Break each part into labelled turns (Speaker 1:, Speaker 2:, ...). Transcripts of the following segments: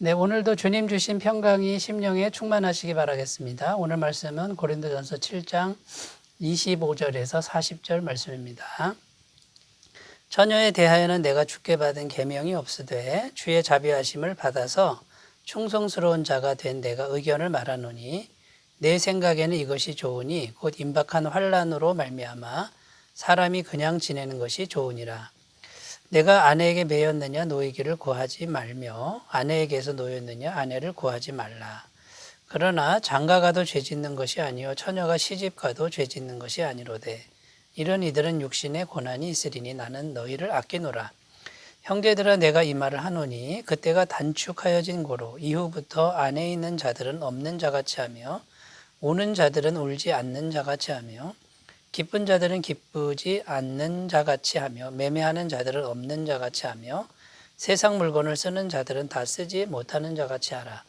Speaker 1: 네, 오늘도 주님 주신 평강이 심령에 충만하시기 바라겠습니다. 오늘 말씀은 고린도전서 7장 25절에서 40절 말씀입니다. 처녀에 대하여는 내가 주께 받은 계명이 없으되 주의 자비하심을 받아서 충성스러운 자가 된 내가 의견을 말하노니 내 생각에는 이것이 좋으니 곧 임박한 환난으로 말미암아 사람이 그냥 지내는 것이 좋으니라. 내가 아내에게 매였느냐 노이기를 구하지 말며 아내에게서 노였느냐 아내를 구하지 말라. 그러나 장가가도 죄짓는 것이 아니요 처녀가 시집가도 죄짓는 것이 아니로되 이런 이들은 육신의 고난이 있으리니 나는 너희를 아끼노라. 형제들아 내가 이 말을 하노니 그때가 단축하여진 고로 이후부터 안에 있는 자들은 없는 자같이 하며 우는 자들은 울지 않는 자같이 하며 기쁜 자들은 기쁘지 않는 자같이 하며 매매하는 자들은 없는 자같이 하며 세상 물건을 쓰는 자들은 다 쓰지 못하는 자같이 하라.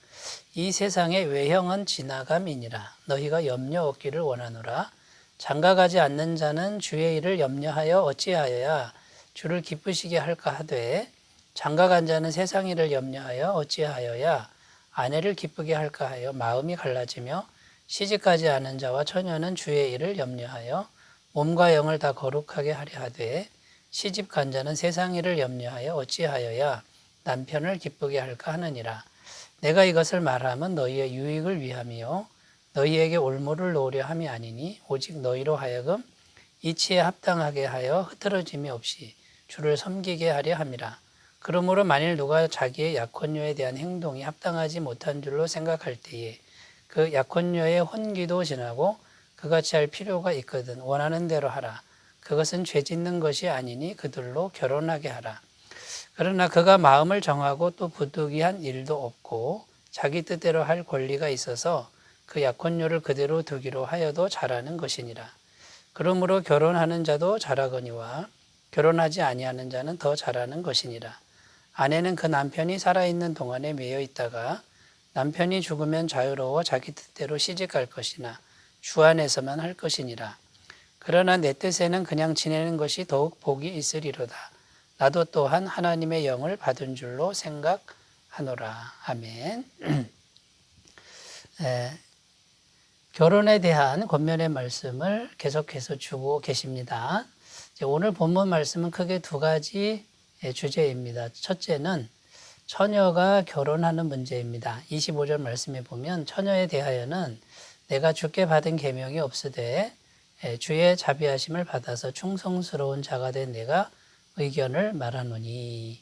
Speaker 1: 이 세상의 외형은 지나감이니라. 너희가 염려 얻기를 원하노라. 장가가지 않는 자는 주의 일을 염려하여 어찌하여야 주를 기쁘시게 할까 하되 장가간 자는 세상 일을 염려하여 어찌하여야 아내를 기쁘게 할까 하여 마음이 갈라지며 시집가지 않은 자와 처녀는 주의 일을 염려하여 몸과 영을 다 거룩하게 하려 하되 시집간 자는 세상 일을 염려하여 어찌하여야 남편을 기쁘게 할까 하느니라. 내가 이것을 말하면 너희의 유익을 위함이요 너희에게 올무를 놓으려 함이 아니니 오직 너희로 하여금 이치에 합당하게 하여 흐트러짐이 없이 주를 섬기게 하려 함이라. 그러므로 만일 누가 자기의 약혼녀에 대한 행동이 합당하지 못한 줄로 생각할 때에 그 약혼녀의 혼기도 지나고 그같이 할 필요가 있거든 원하는 대로 하라. 그것은 죄 짓는 것이 아니니 그들로 결혼하게 하라. 그러나 그가 마음을 정하고 또 부득이한 일도 없고 자기 뜻대로 할 권리가 있어서 그 약혼녀를 그대로 두기로 하여도 잘하는 것이니라. 그러므로 결혼하는 자도 잘하거니와 결혼하지 아니하는 자는 더 잘하는 것이니라. 아내는 그 남편이 살아있는 동안에 매여 있다가 남편이 죽으면 자유로워 자기 뜻대로 시집갈 것이나 주 안에서만 할 것이니라. 그러나 내 뜻에는 그냥 지내는 것이 더욱 복이 있으리로다. 나도 또한 하나님의 영을 받은 줄로 생각하노라. 아멘. 결혼에 대한 권면의 말씀을 계속해서 주고 계십니다. 오늘 본문 말씀은 크게 두 가지 주제입니다. 첫째는 처녀가 결혼하는 문제입니다. 25절 말씀에 보면 처녀에 대하여는 내가 주께 받은 계명이 없으되 주의 자비하심을 받아서 충성스러운 자가 된 내가 의견을 말하노니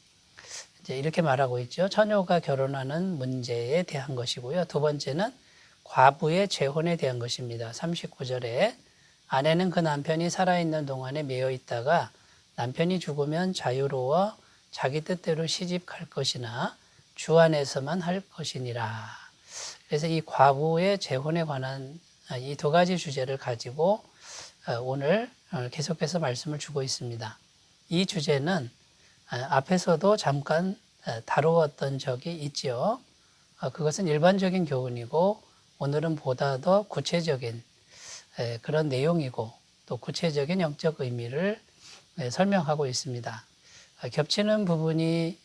Speaker 1: 이제 이렇게 말하고 있죠. 처녀가 결혼하는 문제에 대한 것이고요. 두 번째는 과부의 재혼에 대한 것입니다. 39절에 아내는 그 남편이 살아있는 동안에 매여 있다가 남편이 죽으면 자유로워 자기 뜻대로 시집 갈 것이나 주 안에서만 할 것이니라. 그래서 이 과부의 재혼에 관한 이 두 가지 주제를 가지고 오늘 계속해서 말씀을 주고 있습니다. 이 주제는 앞에서도 잠깐 다루었던 적이 있지요. 그것은 일반적인 교훈이고 오늘은 보다 더 구체적인 그런 내용이고 또 구체적인 영적 의미를 설명하고 있습니다. 겹치는 부분이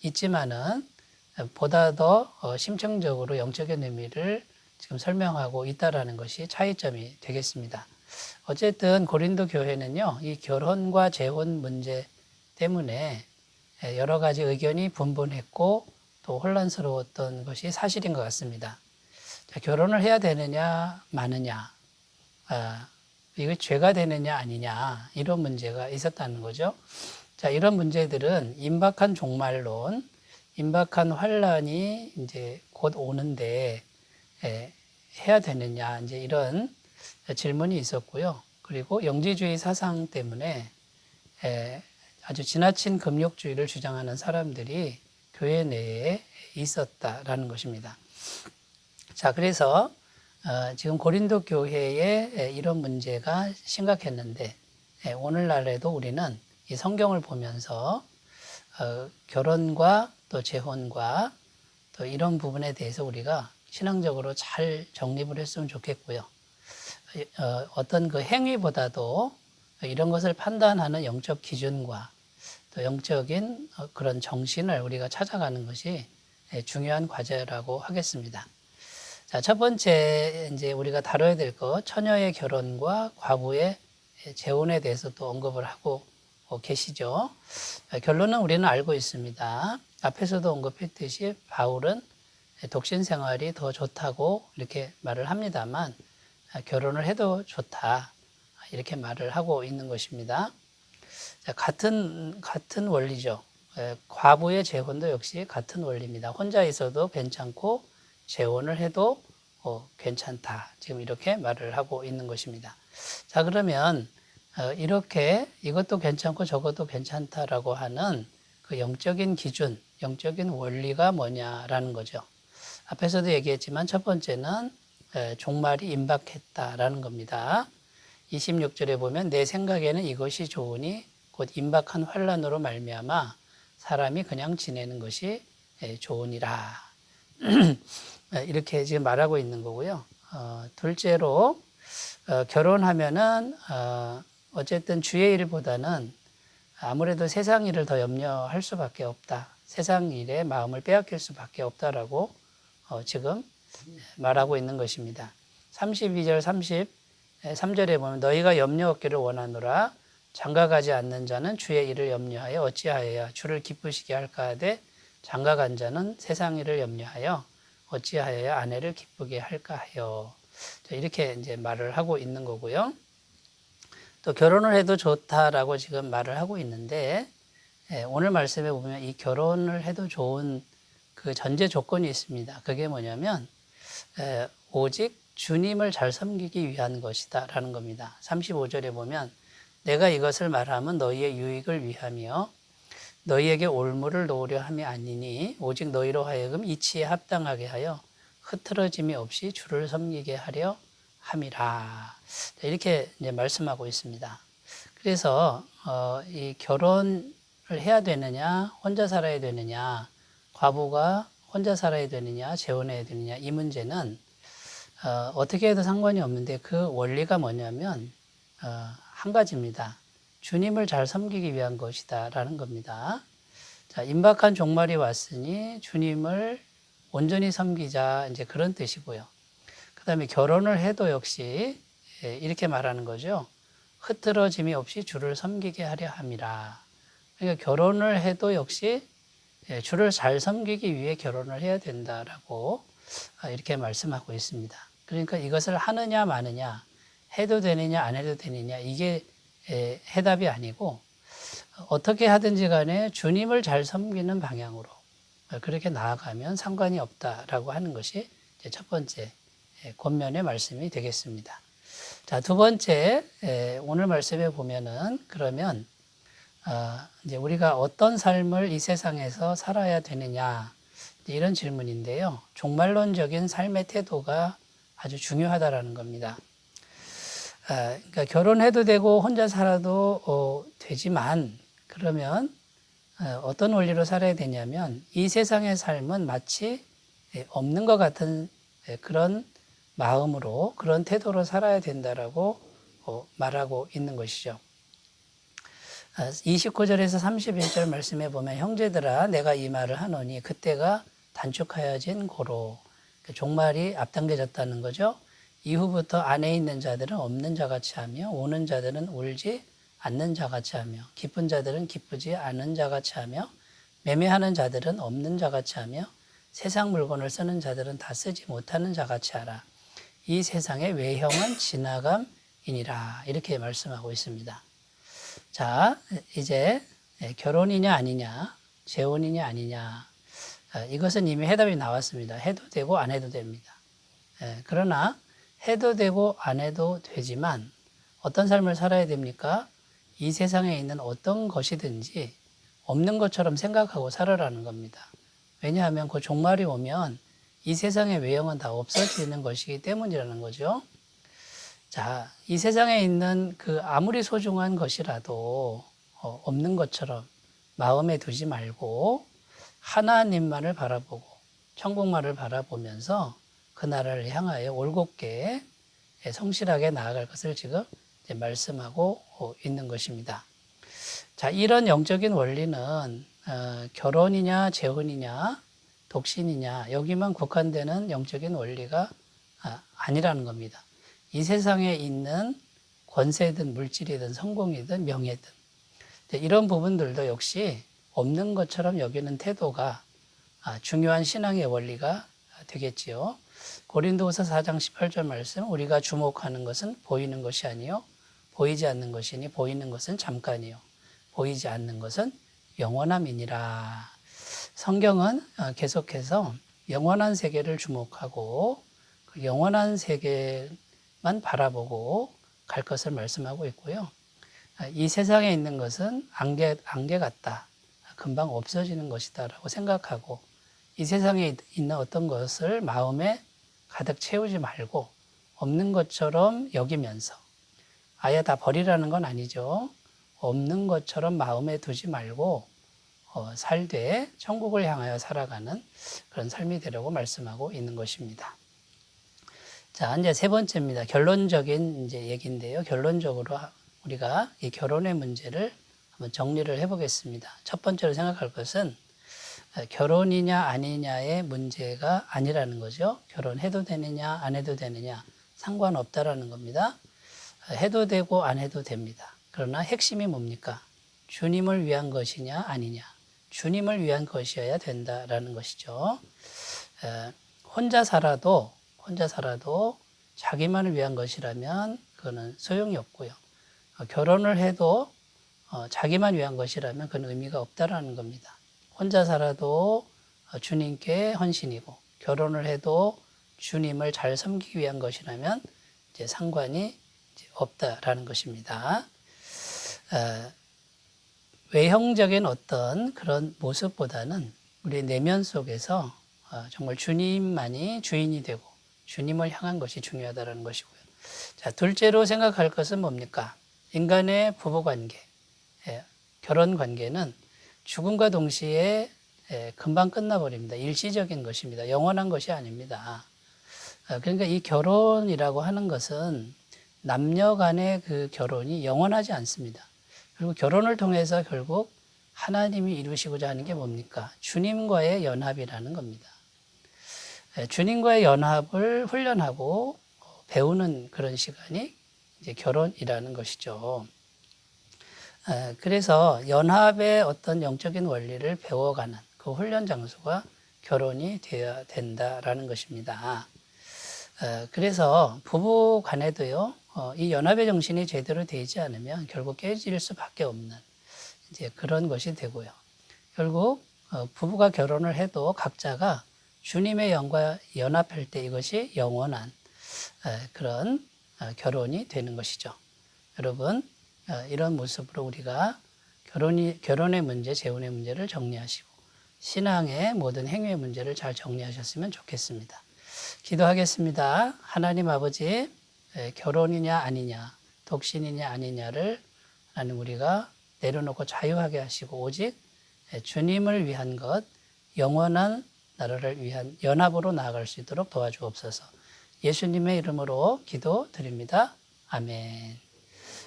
Speaker 1: 있지만은 보다 더 심층적으로 영적인 의미를 지금 설명하고 있다라는 것이 차이점이 되겠습니다. 어쨌든 고린도 교회는요, 이 결혼과 재혼 문제 때문에 여러 가지 의견이 분분했고 또 혼란스러웠던 것이 사실인 것 같습니다. 자, 결혼을 해야 되느냐 마느냐, 이거 죄가 되느냐 아니냐 이런 문제가 있었다는 거죠. 자, 이런 문제들은 임박한 종말론, 임박한 환란이 이제 곧 오는데 해야 되느냐 이제 이런 질문이 있었고요. 그리고 영지주의 사상 때문에 아주 지나친 금욕주의를 주장하는 사람들이 교회 내에 있었다라는 것입니다. 자, 그래서 지금 고린도 교회에 이런 문제가 심각했는데 오늘날에도 우리는 이 성경을 보면서 결혼과 또 재혼과 또 이런 부분에 대해서 우리가 신앙적으로 잘 정립을 했으면 좋겠고요. 어떤 그 행위보다도 이런 것을 판단하는 영적 기준과 또 영적인 그런 정신을 우리가 찾아가는 것이 중요한 과제라고 하겠습니다. 자, 첫 번째 이제 우리가 다뤄야 될 것, 처녀의 결혼과 과부의 재혼에 대해서 또 언급을 하고 계시죠. 결론은 우리는 알고 있습니다. 앞에서도 언급했듯이 바울은 독신 생활이 더 좋다고 이렇게 말을 합니다만 결혼을 해도 좋다 이렇게 말을 하고 있는 것입니다. 자, 같은 원리죠. 과부의 재혼도 역시 같은 원리입니다. 혼자 있어도 괜찮고 재혼을 해도 괜찮다. 지금 이렇게 말을 하고 있는 것입니다. 자, 그러면 이렇게 이것도 괜찮고 저것도 괜찮다라고 하는 그 영적인 기준, 영적인 원리가 뭐냐라는 거죠. 앞에서도 얘기했지만 첫 번째는 종말이 임박했다라는 겁니다. 26절에 보면 내 생각에는 이것이 좋으니 곧 임박한 환란으로 말미암아 사람이 그냥 지내는 것이 좋으니라. 이렇게 지금 말하고 있는 거고요. 둘째로 결혼하면은 어쨌든 주의 일보다는 아무래도 세상 일을 더 염려할 수밖에 없다. 세상 일에 마음을 빼앗길 수밖에 없다라고 지금 말하고 있는 것입니다. 32절 33절에 보면 너희가 염려 없기를 원하노라. 장가가지 않는 자는 주의 일을 염려하여 어찌하여야 주를 기쁘시게 할까 하되 장가간 자는 세상 일을 염려하여 어찌하여야 아내를 기쁘게 할까 하여. 이렇게 이제 말을 하고 있는 거고요. 또 결혼을 해도 좋다라고 지금 말을 하고 있는데 오늘 말씀에 보면 이 결혼을 해도 좋은 그 전제 조건이 있습니다. 그게 뭐냐면 오직 주님을 잘 섬기기 위한 것이다 라는 겁니다. 35절에 보면 내가 이것을 말하면 너희의 유익을 위하며 너희에게 올무를 놓으려 함이 아니니 오직 너희로 하여금 이치에 합당하게 하여 흐트러짐이 없이 주를 섬기게 하려 함이라. 이렇게 이제 말씀하고 있습니다. 그래서 이 결혼을 해야 되느냐, 혼자 살아야 되느냐, 과부가 혼자 살아야 되느냐, 재혼해야 되느냐 이 문제는 어떻게 해도 상관이 없는데 그 원리가 뭐냐면 한 가지입니다. 주님을 잘 섬기기 위한 것이다 라는 겁니다. 자, 임박한 종말이 왔으니 주님을 온전히 섬기자 이제 그런 뜻이고요. 그 다음에 결혼을 해도 역시 이렇게 말하는 거죠. 흐트러짐이 없이 주를 섬기게 하려 함이라. 그러니까 결혼을 해도 역시 주를 잘 섬기기 위해 결혼을 해야 된다라고 이렇게 말씀하고 있습니다. 그러니까 이것을 하느냐 마느냐, 해도 되느냐 안 해도 되느냐 이게 해답이 아니고 어떻게 하든지 간에 주님을 잘 섬기는 방향으로 그렇게 나아가면 상관이 없다라고 하는 것이 첫 번째 권면의 말씀이 되겠습니다. 자, 두 번째 오늘 말씀에 보면은 그러면 이제 우리가 어떤 삶을 이 세상에서 살아야 되느냐 이런 질문인데요. 종말론적인 삶의 태도가 아주 중요하다라는 겁니다. 그러니까 결혼해도 되고 혼자 살아도 되지만 그러면 어떤 원리로 살아야 되냐면 이 세상의 삶은 마치 없는 것 같은 그런 마음으로 그런 태도로 살아야 된다라고 말하고 있는 것이죠. 29절에서 31절 말씀에 보면 형제들아 내가 이 말을 하노니 그때가 단축하여진 고로 종말이 앞당겨졌다는 거죠. 이후부터 안에 있는 자들은 없는 자같이 하며 오는 자들은 울지 않는 자같이 하며 기쁜 자들은 기쁘지 않은 자같이 하며 매매하는 자들은 없는 자같이 하며 세상 물건을 쓰는 자들은 다 쓰지 못하는 자같이 하라. 이 세상의 외형은 지나감이니라. 이렇게 말씀하고 있습니다. 자, 이제 결혼이냐 아니냐, 재혼이냐 아니냐 이것은 이미 해답이 나왔습니다. 해도 되고 안 해도 됩니다. 그러나 해도 되고 안 해도 되지만 어떤 삶을 살아야 됩니까? 이 세상에 있는 어떤 것이든지 없는 것처럼 생각하고 살아라는 겁니다. 왜냐하면 그 종말이 오면 이 세상의 외형은 다 없어지는 것이기 때문이라는 거죠. 자, 이 세상에 있는 그 아무리 소중한 것이라도 없는 것처럼 마음에 두지 말고 하나님만을 바라보고 천국만을 바라보면서 그 나라를 향하여 올곧게 성실하게 나아갈 것을 지금 이제 말씀하고 있는 것입니다. 자, 이런 영적인 원리는 결혼이냐 재혼이냐 독신이냐, 여기만 국한되는 영적인 원리가 아니라는 겁니다. 이 세상에 있는 권세든 물질이든 성공이든 명예든 이런 부분들도 역시 없는 것처럼 여기는 태도가 중요한 신앙의 원리가 되겠지요. 고린도후서 4장 18절 말씀, 우리가 주목하는 것은 보이는 것이 아니요 보이지 않는 것이니 보이는 것은 잠깐이요 보이지 않는 것은 영원함이니라. 성경은 계속해서 영원한 세계를 주목하고 그 영원한 세계만 바라보고 갈 것을 말씀하고 있고요. 이 세상에 있는 것은 안개 같다. 금방 없어지는 것이다 라고 생각하고 이 세상에 있는 어떤 것을 마음에 가득 채우지 말고 없는 것처럼 여기면서 아예 다 버리라는 건 아니죠. 없는 것처럼 마음에 두지 말고 살되 천국을 향하여 살아가는 그런 삶이 되려고 말씀하고 있는 것입니다. 자, 이제 세 번째입니다. 결론적인 이제 얘기인데요. 결론적으로 우리가 이 결혼의 문제를 한번 정리를 해보겠습니다. 첫 번째로 생각할 것은 결혼이냐 아니냐의 문제가 아니라는 거죠. 결혼해도 되느냐 안 해도 되느냐 상관없다라는 겁니다. 해도 되고 안 해도 됩니다. 그러나 핵심이 뭡니까? 주님을 위한 것이냐 아니냐. 주님을 위한 것이어야 된다라는 것이죠. 혼자 살아도 자기만을 위한 것이라면 그거는 소용이 없고요. 결혼을 해도 자기만 위한 것이라면 그건 의미가 없다라는 겁니다. 혼자 살아도 주님께 헌신이고 결혼을 해도 주님을 잘 섬기기 위한 것이라면 이제 상관이 이제 없다라는 것입니다. 외형적인 어떤 그런 모습보다는 우리 내면 속에서 정말 주님만이 주인이 되고 주님을 향한 것이 중요하다는 것이고요. 자, 둘째로 생각할 것은 뭡니까? 인간의 부부관계, 결혼 관계는 죽음과 동시에 금방 끝나버립니다. 일시적인 것입니다. 영원한 것이 아닙니다. 그러니까 이 결혼이라고 하는 것은 남녀 간의 그 결혼이 영원하지 않습니다. 그리고 결혼을 통해서 결국 하나님이 이루시고자 하는 게 뭡니까? 주님과의 연합이라는 겁니다. 주님과의 연합을 훈련하고 배우는 그런 시간이 이제 결혼이라는 것이죠. 그래서 연합의 어떤 영적인 원리를 배워가는 그 훈련 장소가 결혼이 되어야 된다라는 것입니다. 그래서 부부 간에도요, 이 연합의 정신이 제대로 되지 않으면 결국 깨질 수밖에 없는 이제 그런 것이 되고요. 결국 부부가 결혼을 해도 각자가 주님의 영과 연합할 때 이것이 영원한 그런 결혼이 되는 것이죠. 여러분, 이런 모습으로 우리가 결혼의 문제, 재혼의 문제를 정리하시고 신앙의 모든 행위의 문제를 잘 정리하셨으면 좋겠습니다. 기도하겠습니다. 하나님 아버지, 결혼이냐 아니냐, 독신이냐 아니냐를 하나님 우리가 내려놓고 자유하게 하시고 오직 주님을 위한 것, 영원한 나라를 위한 연합으로 나아갈 수 있도록 도와주옵소서. 예수님의 이름으로 기도드립니다. 아멘.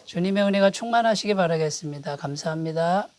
Speaker 1: 주님의 은혜가 충만하시기 바라겠습니다. 감사합니다.